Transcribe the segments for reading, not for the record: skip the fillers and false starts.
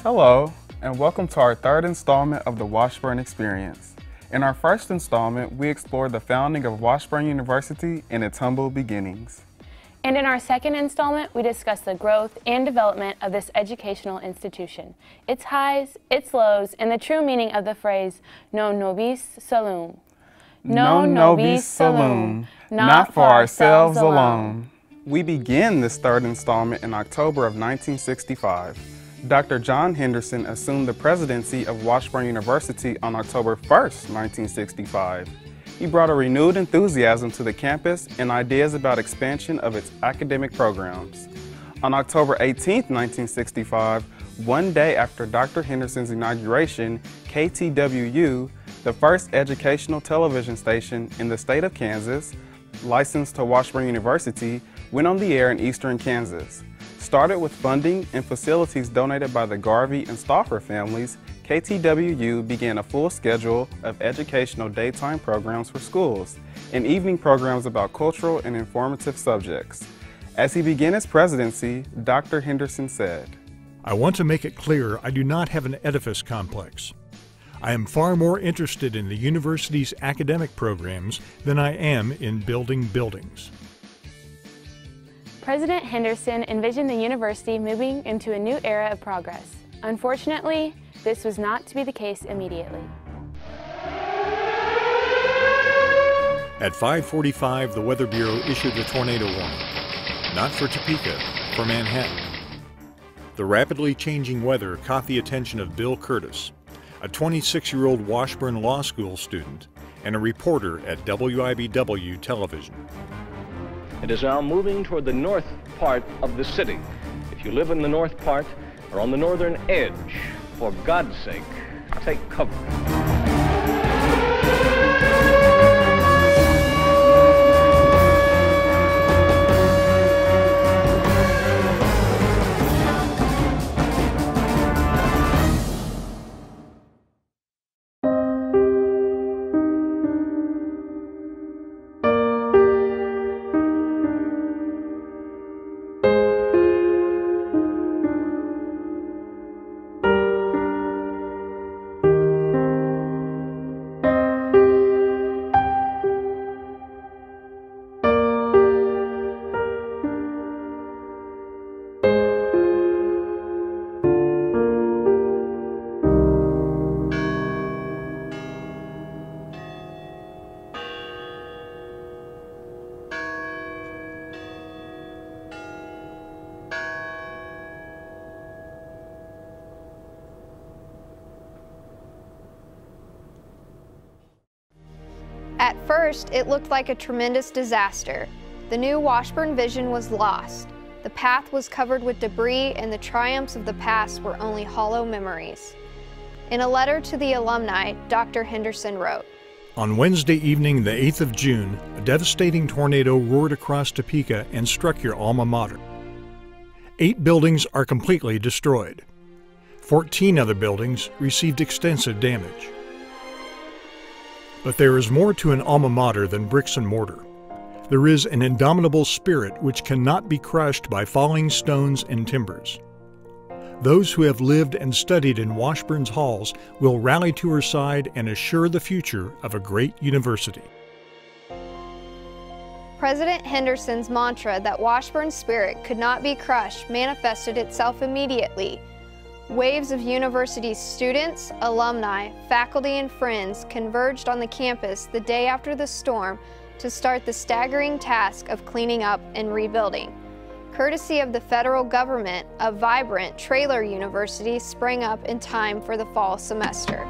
Hello, and welcome to our third installment of the Washburn Experience. In our first installment, we explored the founding of Washburn University and its humble beginnings. And in our second installment, we discussed the growth and development of this educational institution, its highs, its lows, and the true meaning of the phrase, non nobis salum. Non nobis salum, not for ourselves alone. We begin this third installment in October of 1965. Dr. John Henderson assumed the presidency of Washburn University on October 1st, 1965. He brought a renewed enthusiasm to the campus and ideas about expansion of its academic programs. On October 18, 1965, one day after Dr. Henderson's inauguration, KTWU, the first educational television station in the state of Kansas, licensed to Washburn University, went on the air in eastern Kansas. Started with funding and facilities donated by the Garvey and Stauffer families, KTWU began a full schedule of educational daytime programs for schools and evening programs about cultural and informative subjects. As he began his presidency, Dr. Henderson said, "I want to make it clear I do not have an edifice complex. I am far more interested in the university's academic programs than I am in building buildings." President Henderson envisioned the university moving into a new era of progress. Unfortunately, this was not to be the case immediately. At 5:45, the Weather Bureau issued a tornado warning. Not for Topeka, for Manhattan. The rapidly changing weather caught the attention of Bill Curtis, a 26-year-old Washburn Law School student and a reporter at WIBW television. It is now moving toward the north part of the city. If you live in the north part or on the northern edge, for God's sake, take cover. At first, it looked like a tremendous disaster. The new Washburn vision was lost. The path was covered with debris, and the triumphs of the past were only hollow memories. In a letter to the alumni, Dr. Henderson wrote, On Wednesday evening, the 8th of June, a devastating tornado roared across Topeka and struck your alma mater. 8 buildings are completely destroyed. 14 other buildings received extensive damage. But there is more to an alma mater than bricks and mortar. There is an indomitable spirit which cannot be crushed by falling stones and timbers. Those who have lived and studied in Washburn's halls will rally to her side and assure the future of a great university. President Henderson's mantra that Washburn's spirit could not be crushed manifested itself immediately. Waves of university students, alumni, faculty, and friends converged on the campus the day after the storm to start the staggering task of cleaning up and rebuilding. Courtesy of the federal government, a vibrant trailer university sprang up in time for the fall semester.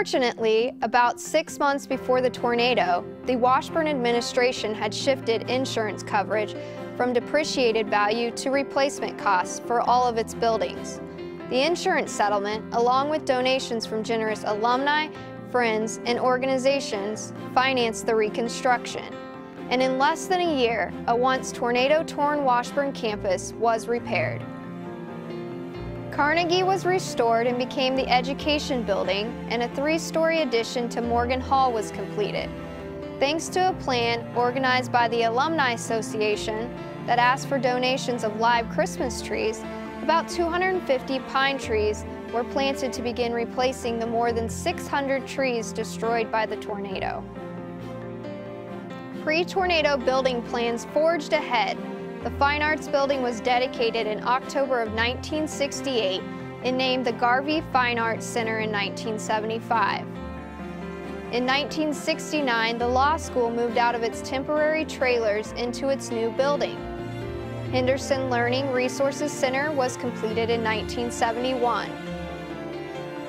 Fortunately, about 6 months before the tornado, the Washburn administration had shifted insurance coverage from depreciated value to replacement costs for all of its buildings. The insurance settlement, along with donations from generous alumni, friends, and organizations, financed the reconstruction. And in less than a year, a once tornado-torn Washburn campus was repaired. Carnegie was restored and became the education building, and a 3-story addition to Morgan Hall was completed. Thanks to a plan organized by the Alumni Association that asked for donations of live Christmas trees, about 250 pine trees were planted to begin replacing the more than 600 trees destroyed by the tornado. Pre-tornado building plans forged ahead. The Fine Arts Building was dedicated in October of 1968 and named the Garvey Fine Arts Center in 1975. In 1969, the law school moved out of its temporary trailers into its new building. Henderson Learning Resources Center was completed in 1971.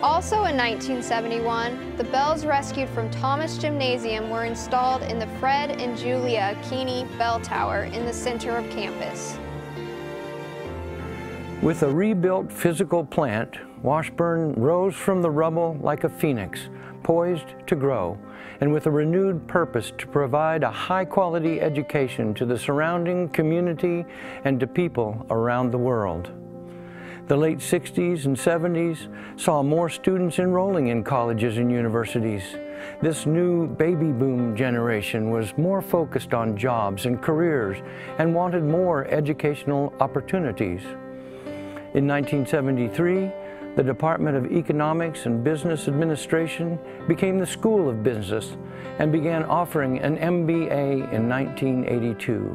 Also in 1971, the bells rescued from Thomas Gymnasium were installed in the Fred and Julia Keeney Bell Tower in the center of campus. With a rebuilt physical plant, Washburn rose from the rubble like a phoenix, poised to grow, and with a renewed purpose to provide a high-quality education to the surrounding community and to people around the world. The late 60s and 70s saw more students enrolling in colleges and universities. This new baby boom generation was more focused on jobs and careers and wanted more educational opportunities. In 1973, the Department of Economics and Business Administration became the School of Business and began offering an MBA in 1982.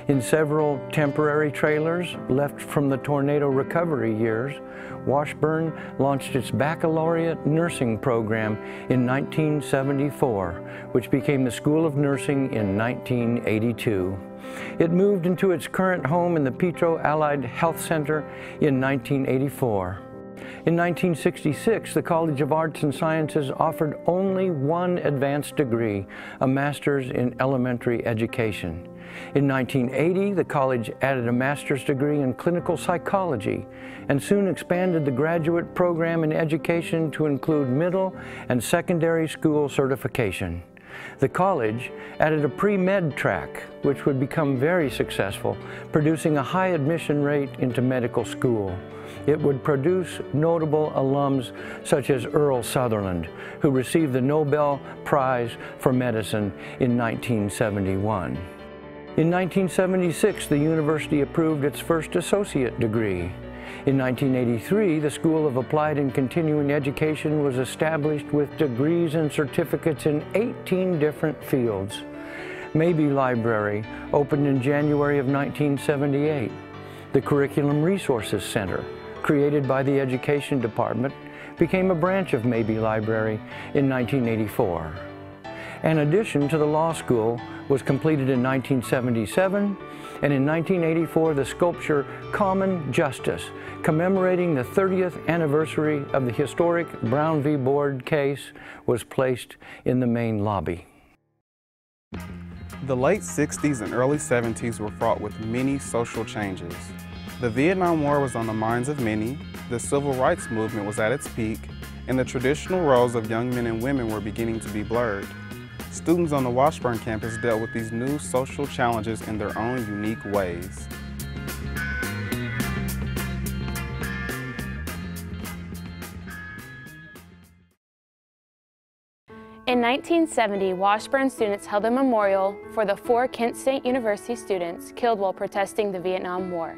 In several temporary trailers left from the tornado recovery years, Washburn launched its baccalaureate nursing program in 1974, which became the School of Nursing in 1982. It moved into its current home in the Petro Allied Health Center in 1984. In 1966, the College of Arts and Sciences offered only one advanced degree, a master's in elementary education. In 1980, the college added a master's degree in clinical psychology and soon expanded the graduate program in education to include middle and secondary school certification. The college added a pre-med track, which would become very successful, producing a high admission rate into medical school. It would produce notable alums such as Earl Sutherland, who received the Nobel Prize for Medicine in 1971. In 1976, the university approved its first associate degree. In 1983, the School of Applied and Continuing Education was established with degrees and certificates in 18 different fields. Mabee Library opened in January of 1978. The Curriculum Resources Center, created by the Education Department, became a branch of Mabee Library in 1984. An addition to the law school was completed in 1977, and in 1984 the sculpture Common Justice, commemorating the 30th anniversary of the historic Brown v. Board case, was placed in the main lobby. The late 60s and early 70s were fraught with many social changes. The Vietnam War was on the minds of many, the civil rights movement was at its peak, and the traditional roles of young men and women were beginning to be blurred. Students on the Washburn campus dealt with these new social challenges in their own unique ways. In 1970, Washburn students held a memorial for the 4 Kent State University students killed while protesting the Vietnam War.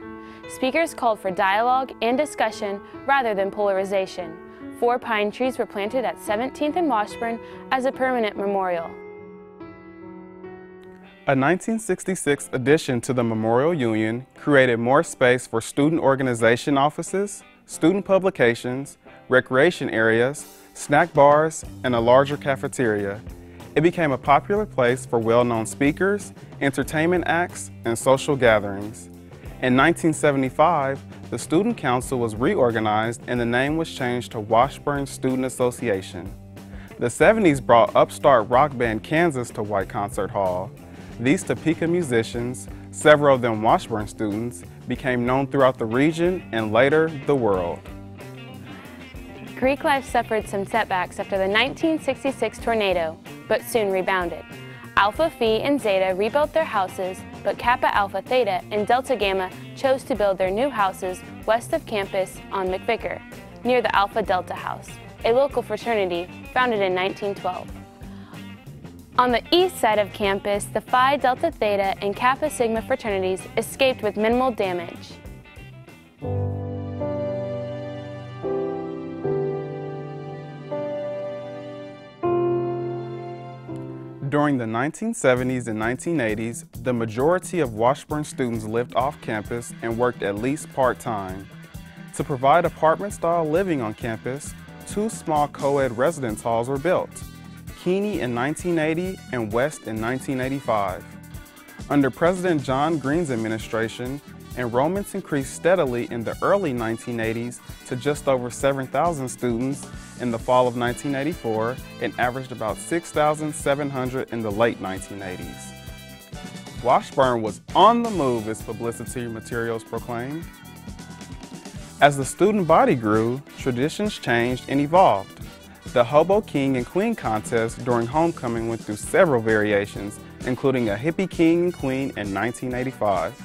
Speakers called for dialogue and discussion rather than polarization. 4 pine trees were planted at 17th and Washburn as a permanent memorial. A 1966 addition to the Memorial Union created more space for student organization offices, student publications, recreation areas, snack bars, and a larger cafeteria. It became a popular place for well-known speakers, entertainment acts, and social gatherings. In 1975, the Student Council was reorganized and the name was changed to Washburn Student Association. The 70s brought upstart rock band Kansas to White Concert Hall. These Topeka musicians, several of them Washburn students, became known throughout the region and later the world. Greek life suffered some setbacks after the 1966 tornado, but soon rebounded. Alpha Phi and Zeta rebuilt their houses, but Kappa Alpha Theta and Delta Gamma chose to build their new houses west of campus on McVicker, near the Alpha Delta House, a local fraternity founded in 1912. On the east side of campus, the Phi Delta Theta and Kappa Sigma fraternities escaped with minimal damage. During the 1970s and 1980s, the majority of Washburn students lived off campus and worked at least part-time. To provide apartment-style living on campus, 2 small co-ed residence halls were built, Keeney in 1980 and West in 1985. Under President John Green's administration, enrollments increased steadily in the early 1980s to just over 7,000 students in the fall of 1984 and averaged about 6,700 in the late 1980s. Washburn was on the move, as publicity materials proclaimed. As the student body grew, traditions changed and evolved. The Hobo King and Queen contest during homecoming went through several variations, including a Hippie King and Queen in 1985.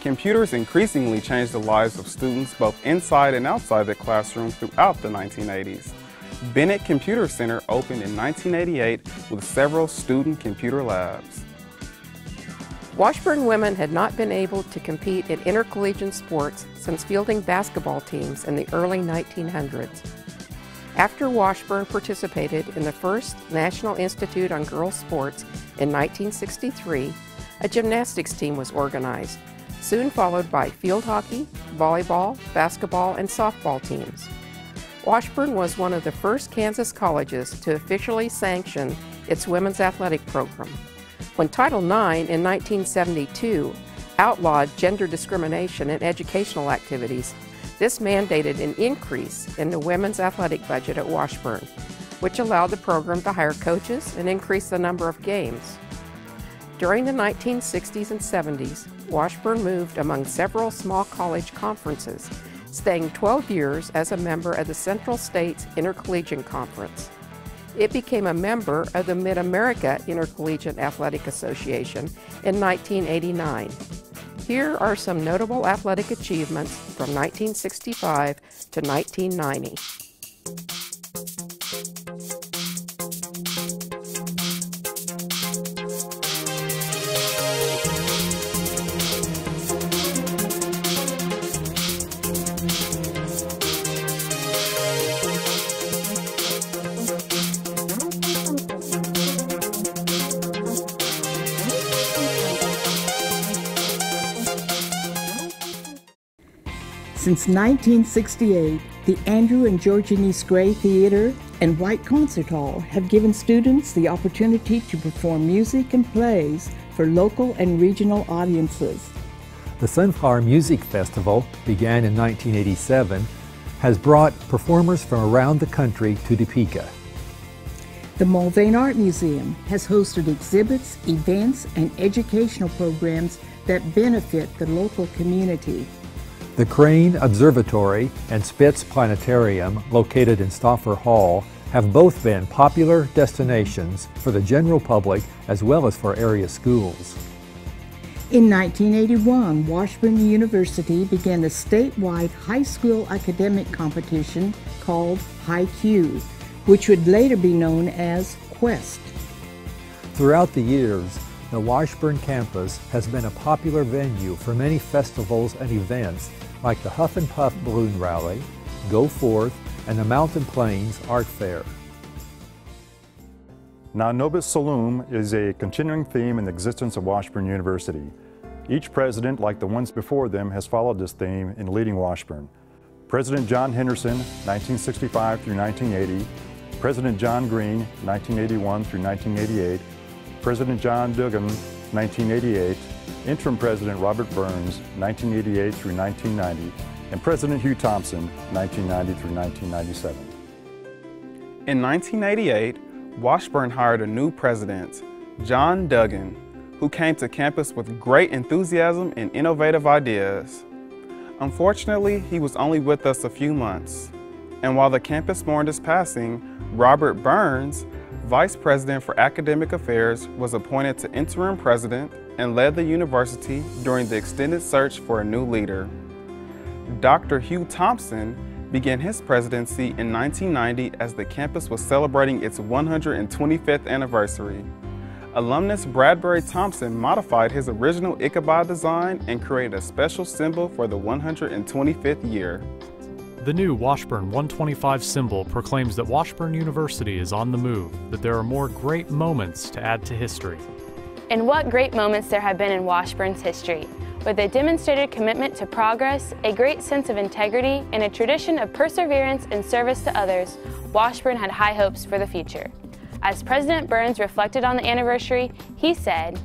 Computers increasingly changed the lives of students both inside and outside the classroom throughout the 1980s. Bennett Computer Center opened in 1988 with several student computer labs. Washburn women had not been able to compete in intercollegiate sports since fielding basketball teams in the early 1900s. After Washburn participated in the first National Institute on Girls Sports in 1963, a gymnastics team was organized, soon followed by field hockey, volleyball, basketball, and softball teams. Washburn was one of the first Kansas colleges to officially sanction its women's athletic program. When Title IX in 1972 outlawed gender discrimination in educational activities, this mandated an increase in the women's athletic budget at Washburn, which allowed the program to hire coaches and increase the number of games. During the 1960s and 70s, Washburn moved among several small college conferences, staying 12 years as a member of the Central States Intercollegiate Conference. It became a member of the Mid-America Intercollegiate Athletic Association in 1989. Here are some notable athletic achievements from 1965 to 1990. Since 1968, the Andrew and Georgianese Gray Theater and White Concert Hall have given students the opportunity to perform music and plays for local and regional audiences. The Sunflower Music Festival began in 1987, has brought performers from around the country to Topeka. The Mulvane Art Museum has hosted exhibits, events, and educational programs that benefit the local community. The Crane Observatory and Spitz Planetarium, located in Stauffer Hall, have both been popular destinations for the general public as well as for area schools. In 1981, Washburn University began a statewide high school academic competition called High-Q, which would later be known as Quest. Throughout the years, the Washburn campus has been a popular venue for many festivals and events like the Huff and Puff Balloon Rally, Go Forth, and the Mountain Plains Art Fair. Non Nobis Salum is a continuing theme in the existence of Washburn University. Each president, like the ones before them, has followed this theme in leading Washburn. President John Henderson, 1965 through 1980, President John Green, 1981 through 1988, President John Duggan, 1988, Interim President Robert Burns, 1988 through 1990, and President Hugh Thompson, 1990 through 1997. In 1988, Washburn hired a new president, John Duggan, who came to campus with great enthusiasm and innovative ideas. Unfortunately, he was only with us a few months. And while the campus mourned his passing, Robert Burns, Vice President for Academic Affairs, was appointed to interim president and led the university during the extended search for a new leader. Dr. Hugh Thompson began his presidency in 1990 as the campus was celebrating its 125th anniversary. Alumnus Bradbury Thompson modified his original Ichabod design and created a special symbol for the 125th year. The new Washburn 125 symbol proclaims that Washburn University is on the move, that there are more great moments to add to history. And what great moments there have been in Washburn's history. With a demonstrated commitment to progress, a great sense of integrity, and a tradition of perseverance and service to others, Washburn had high hopes for the future. As President Burns reflected on the anniversary, he said,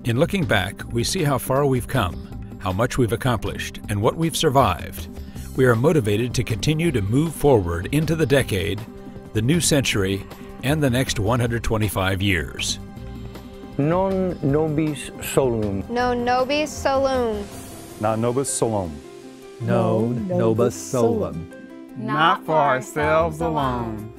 "In looking back, we see how far we've come, how much we've accomplished, and what we've survived. We are motivated to continue to move forward into the decade, the new century, and the next 125 years. Non nobis solum. Non nobis solum. Non nobis solum. Non nobis solum. Not for ourselves alone.